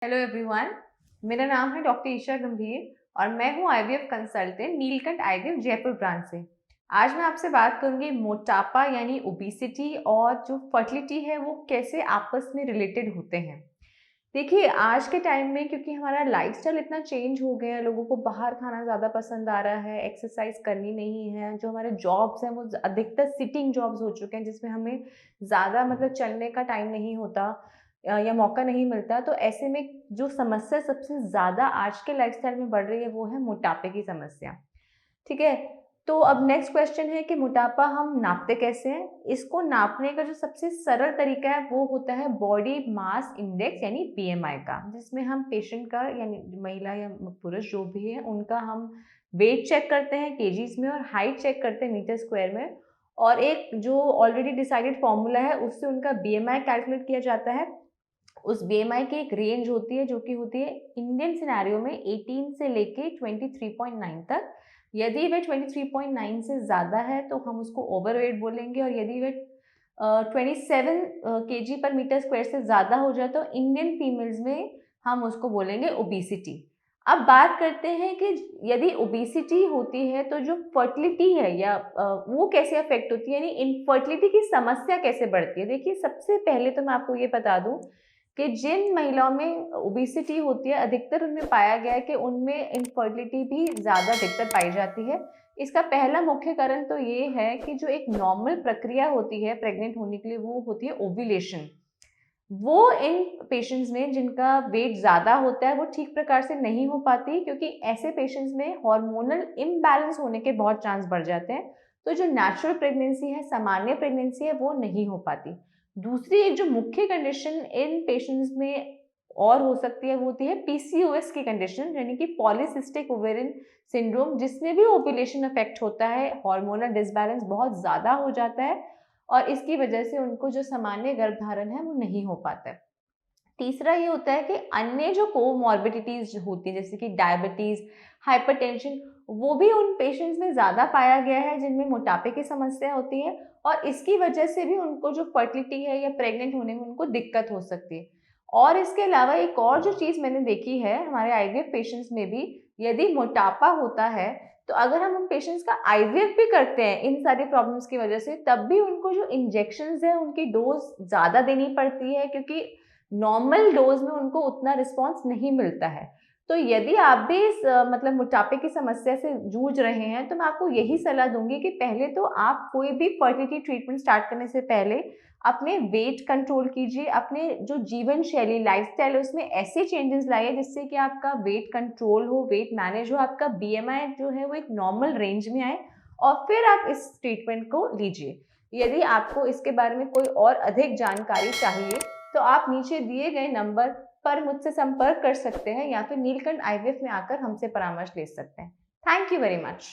Hello everyone, मेरा नाम है डॉक्टर ईशा गंभीर और मैं हूँ IVF consultant Neelkanth IVF Jaipur branch से। आज मैं आपसे बात करूँगी मोटापा यानी ओबेसिटी और जो फर्टिलिटी है वो कैसे आपस में रिलेटेड होते हैं। देखिए, आज के टाइम में क्योंकि हमारा लाइफस्टाइल इतना चेंज हो गया है, लोगों को बाहर खाना ज़्यादा पसंद आ रहा है, एक्सरसाइज करनी नहीं है, जो हमारे जॉब्स हैं वो अधिकतर सिटिंग जॉब्स हो चुके हैं जिसमें हमें ज़्यादा चलने का टाइम नहीं होता या मौका नहीं मिलता। तो ऐसे में जो समस्या सबसे ज़्यादा आज के लाइफस्टाइल में बढ़ रही है वो है मोटापे की समस्या। ठीक है? तो अब नेक्स्ट क्वेश्चन है कि मोटापा हम नापते कैसे हैं? इसको नापने का जो सबसे सरल तरीका है वो होता है बॉडी मास इंडेक्स यानी बीएमआई का, जिसमें हम पेशेंट का यानी महिला या पुरुष जो भी है उनका हम वेट चेक करते हैं केजीज में और हाइट चेक करते हैं मीटर स्क्वायर में, और एक जो ऑलरेडी डिसाइडेड फॉर्मूला है उससे उनका बीएमआई कैलकुलेट किया जाता है। उस बीएमआई की एक रेंज होती है जो कि होती है इंडियन सिनेरियो में 18 से लेके 23.9 तक। यदि वह 23.9 से ज़्यादा है तो हम उसको ओवरवेट बोलेंगे, और यदि वह 27 केजी पर मीटर स्क्वायर से ज़्यादा हो जाए तो इंडियन फीमेल्स में हम उसको बोलेंगे ओबेसिटी। अब बात करते हैं कि यदि ओबेसिटी होती है तो जो फर्टिलिटी है या वो कैसे अफेक्ट होती है, यानी इनफर्टिलिटी की समस्या कैसे बढ़ती है। देखिए, सबसे पहले तो मैं आपको ये बता दूं कि जिन महिलाओं में ओबेसिटी होती है अधिकतर उनमें पाया गया है कि उनमें इनफर्टिलिटी भी ज़्यादा दिक्कत पाई जाती है। इसका पहला मुख्य कारण तो ये है कि जो एक नॉर्मल प्रक्रिया होती है प्रेग्नेंट होने के लिए वो होती है ओव्यूलेशन। वो इन पेशेंट्स में जिनका वेट ज़्यादा होता है वो ठीक प्रकार से नहीं हो पाती, क्योंकि ऐसे पेशेंट्स में हार्मोनल इम्बैलेंस होने के बहुत चांस बढ़ जाते हैं। तो जो नेचुरल प्रेगनेंसी है, सामान्य प्रेगनेंसी है, वो नहीं हो पाती। दूसरी एक जो मुख्य कंडीशन इन पेशेंट्स में और हो सकती है वो होती है पीसीओएस की कंडीशन, यानी कि पॉलीसिस्टिक ओवेरियन सिंड्रोम, जिसमें भी ओव्यूलेशन अफेक्ट होता है, हार्मोनल डिसबैलेंस बहुत ज़्यादा हो जाता है और इसकी वजह से उनको जो सामान्य गर्भधारण है वो नहीं हो पाता है। तीसरा ये होता है कि अन्य जो कोमॉर्बिडिटीज होती है जैसे कि डायबिटीज, हाइपरटेंशन, वो भी उन पेशेंट्स में ज़्यादा पाया गया है जिनमें मोटापे की समस्या होती है, और इसकी वजह से भी उनको जो फर्टिलिटी है या प्रेग्नेंट होने में उनको दिक्कत हो सकती है। और इसके अलावा एक और जो चीज़ मैंने देखी है हमारे आईवीएफ पेशेंट्स में भी, यदि मोटापा होता है तो अगर हम उन पेशेंट्स का आईवीएफ भी करते हैं इन सारी प्रॉब्लम्स की वजह से, तब भी उनको जो इंजेक्शंस है उनकी डोज ज़्यादा देनी पड़ती है, क्योंकि नॉर्मल डोज में उनको उतना रिस्पॉन्स नहीं मिलता है। तो यदि आप भी इस मोटापे की समस्या से जूझ रहे हैं तो मैं आपको यही सलाह दूंगी कि पहले तो आप कोई भी फर्टिलिटी ट्रीटमेंट स्टार्ट करने से पहले अपने वेट कंट्रोल कीजिए, अपने जो जीवन शैली लाइफस्टाइल है उसमें ऐसे चेंजेस लाइए जिससे कि आपका वेट कंट्रोल हो, वेट मैनेज हो, आपका बीएमआई जो है वो एक नॉर्मल रेंज में आए, और फिर आप इस ट्रीटमेंट को लीजिए। यदि आपको इसके बारे में कोई और अधिक जानकारी चाहिए तो आप नीचे दिए गए नंबर पर मुझसे संपर्क कर सकते हैं या फिर नीलकंठ आईवीएफ में आकर हमसे परामर्श ले सकते हैं। Thank you very much.